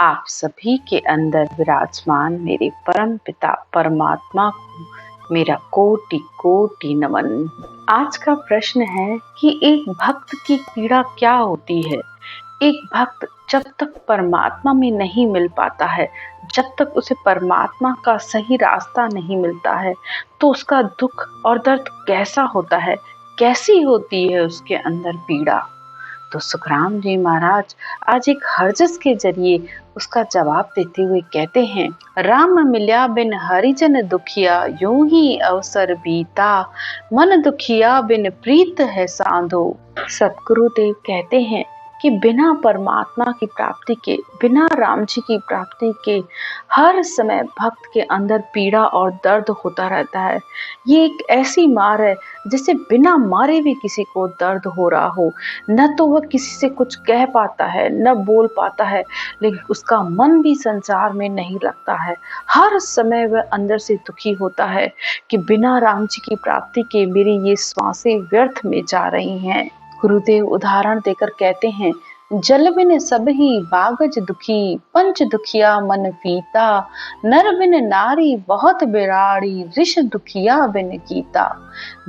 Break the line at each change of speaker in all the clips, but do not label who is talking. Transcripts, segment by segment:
आप सभी के अंदर विराजमान मेरे परम पिता परमात्मा को मेरा कोटि कोटि नमन। आज का प्रश्न है कि एक भक्त की पीड़ा क्या होती है। एक भक्त जब तक परमात्मा में नहीं मिल पाता है, जब तक उसे परमात्मा का सही रास्ता नहीं मिलता है, तो उसका दुख और दर्द कैसा होता है, कैसी होती है उसके अंदर पीड़ा। तो सुखराम जी महाराज आज एक हरजस के जरिए उसका जवाब देते हुए कहते हैं, राम मिल्या बिन हरिजन दुखिया, यूं ही अवसर बीता, मन दुखिया बिन प्रीत है साधो। सतगुरुदेव कहते हैं कि बिना परमात्मा की प्राप्ति के, बिना राम जी की प्राप्ति के हर समय भक्त के अंदर पीड़ा और दर्द होता रहता है। ये एक ऐसी मार है जिसे बिना मारे भी किसी को दर्द हो रहा हो। न तो वह किसी से कुछ कह पाता है, न बोल पाता है, लेकिन उसका मन भी संसार में नहीं लगता है। हर समय वह अंदर से दुखी होता है कि बिना राम जी की प्राप्ति के मेरी ये श्वासें व्यर्थ में जा रही हैं। गुरुदेव उदाहरण देकर कहते हैं, जल बिन सब ही बागज दुखी, पंच दुखिया मन पीता, नर बिन नारी बहुत बिराड़ी, ऋष दुखिया बिन कीता।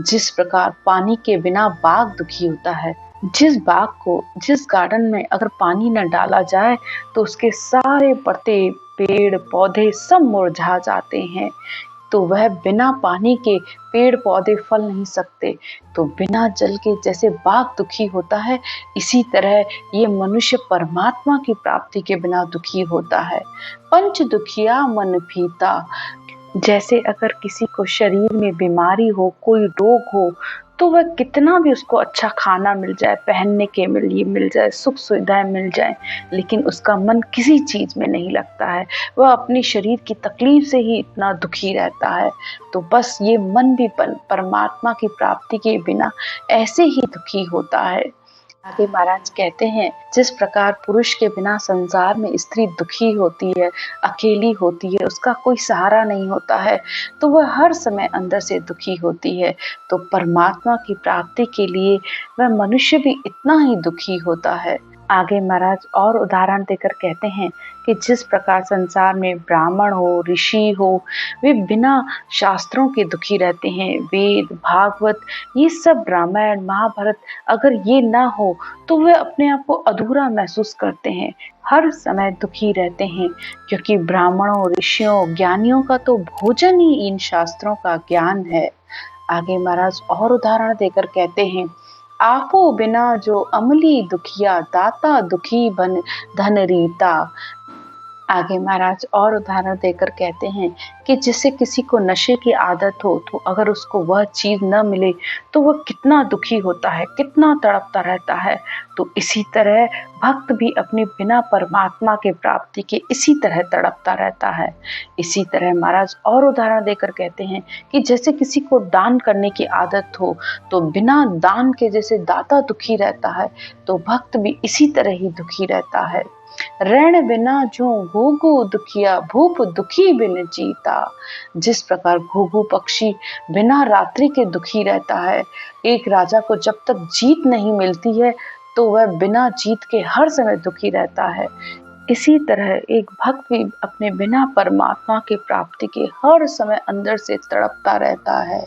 जिस प्रकार पानी के बिना बाग दुखी होता है, जिस बाग को, जिस गार्डन में अगर पानी न डाला जाए तो उसके सारे पत्ते, पेड़ पौधे सब मुरझा जाते हैं, तो वह बिना पानी के पेड़ पौधे फल नहीं सकते। तो बिना जल के जैसे बाग दुखी होता है, इसी तरह ये मनुष्य परमात्मा की प्राप्ति के बिना दुखी होता है। पंच दुखिया मन पीता, जैसे अगर किसी को शरीर में बीमारी हो, कोई रोग हो, तो वह कितना भी उसको अच्छा खाना मिल जाए, पहनने के लिए मिल जाए, सुख सुविधाएं मिल जाए, लेकिन उसका मन किसी चीज में नहीं लगता है। वह अपनी शरीर की तकलीफ से ही इतना दुखी रहता है। तो बस ये मन भी परमात्मा की प्राप्ति के बिना ऐसे ही दुखी होता है। आगे महाराज कहते हैं, जिस प्रकार पुरुष के बिना संसार में स्त्री दुखी होती है, अकेली होती है, उसका कोई सहारा नहीं होता है, तो वह हर समय अंदर से दुखी होती है। तो परमात्मा की प्राप्ति के लिए वह मनुष्य भी इतना ही दुखी होता है। आगे महाराज और उदाहरण देकर कहते हैं कि जिस प्रकार संसार में ब्राह्मण हो, ऋषि हो, वे बिना शास्त्रों के दुखी रहते हैं। वेद, भागवत, ये सब रामायण, महाभारत अगर ये ना हो तो वे अपने आप को अधूरा महसूस करते हैं, हर समय दुखी रहते हैं, क्योंकि ब्राह्मणों, ऋषियों, ज्ञानियों का तो भोजन ही इन शास्त्रों का ज्ञान है। आगे महाराज और उदाहरण देकर कहते हैं, आपो बिना जो अमली दुखिया, दाता दुखी बन धन रीता। आगे महाराज और उदाहरण देकर कहते हैं कि जिसे किसी को नशे की आदत हो, तो अगर उसको वह चीज न मिले तो वह कितना दुखी होता है, कितना तड़पता रहता है। तो इसी तरह भक्त भी अपने बिना परमात्मा के प्राप्ति के इसी तरह तड़पता रहता है। इसी तरह महाराज और उदाहरण देकर कहते हैं कि जैसे किसी को दान करने की आदत हो, तो बिना दान के जैसे दाता दुखी रहता है, तो भक्त भी इसी तरह ही दुखी रहता है। ऋण बिना जो घुघु दुखिया, भूप दुखी बिन जीता। जिस प्रकार घुघु पक्षी बिना रात्रि के दुखी रहता है, एक राजा को जब तक जीत नहीं मिलती है तो वह बिना जीत के हर समय दुखी रहता है, इसी तरह एक भक्त भी अपने बिना परमात्मा की प्राप्ति के हर समय अंदर से तड़पता रहता है।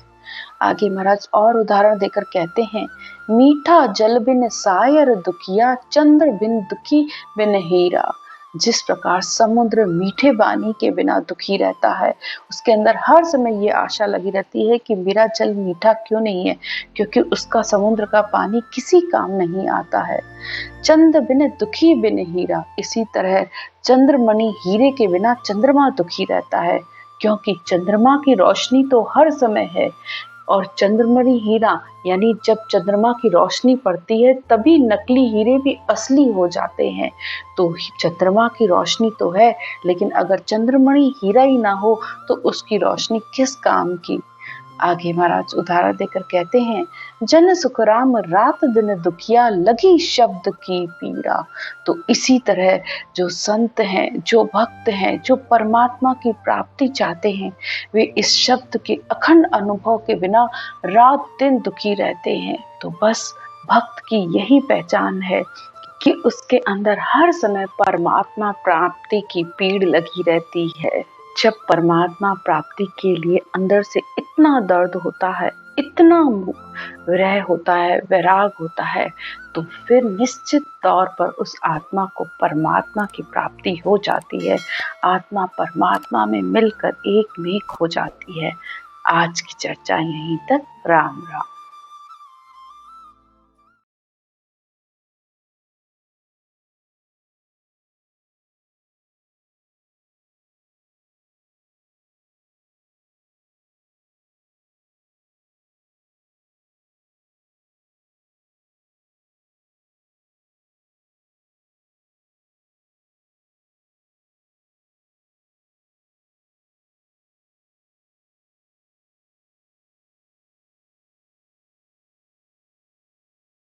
आगे महाराज और उदाहरण देकर कहते हैं, मीठा जल बिन सायर दुखिया, चंद्र बिन दुखी बिन हीरा। जिस प्रकार समुद्र मीठे पानी के बिना दुखी रहता है, उसके अंदर हर समय ये आशा लगी रहती है कि मेरा जल मीठा क्यों नहीं है, क्योंकि उसका समुद्र का पानी किसी काम नहीं आता है। चंद्र बिन दुखी बिन हीरा, इसी तरह चंद्रमणि हीरे के बिना चंद्रमा दुखी रहता है, क्योंकि चंद्रमा की रोशनी तो हर समय है, और चंद्रमणि हीरा यानी जब चंद्रमा की रोशनी पड़ती है तभी नकली हीरे भी असली हो जाते हैं। तो चंद्रमा की रोशनी तो है, लेकिन अगर चंद्रमणि हीरा ही ना हो तो उसकी रोशनी किस काम की। आगे महाराज उदाहरण देकर कहते हैं, जन सुखराम रात दिन दुखिया, लगी शब्द की पीड़ा। तो इसी तरह जो संत हैं, जो भक्त हैं, जो परमात्मा की प्राप्ति चाहते हैं, वे इस शब्द के अखंड अनुभव के बिना रात दिन दुखी रहते हैं। तो बस भक्त की यही पहचान है कि उसके अंदर हर समय परमात्मा प्राप्ति की पीड़ लगी रहती है। जब परमात्मा प्राप्ति के लिए अंदर से इतना दर्द होता है, इतना विरह होता है, वैराग होता है, तो फिर निश्चित तौर पर उस आत्मा को परमात्मा की प्राप्ति हो जाती है। आत्मा परमात्मा में मिलकर एक में एक हो जाती है। आज की चर्चा यहीं तक। राम राम।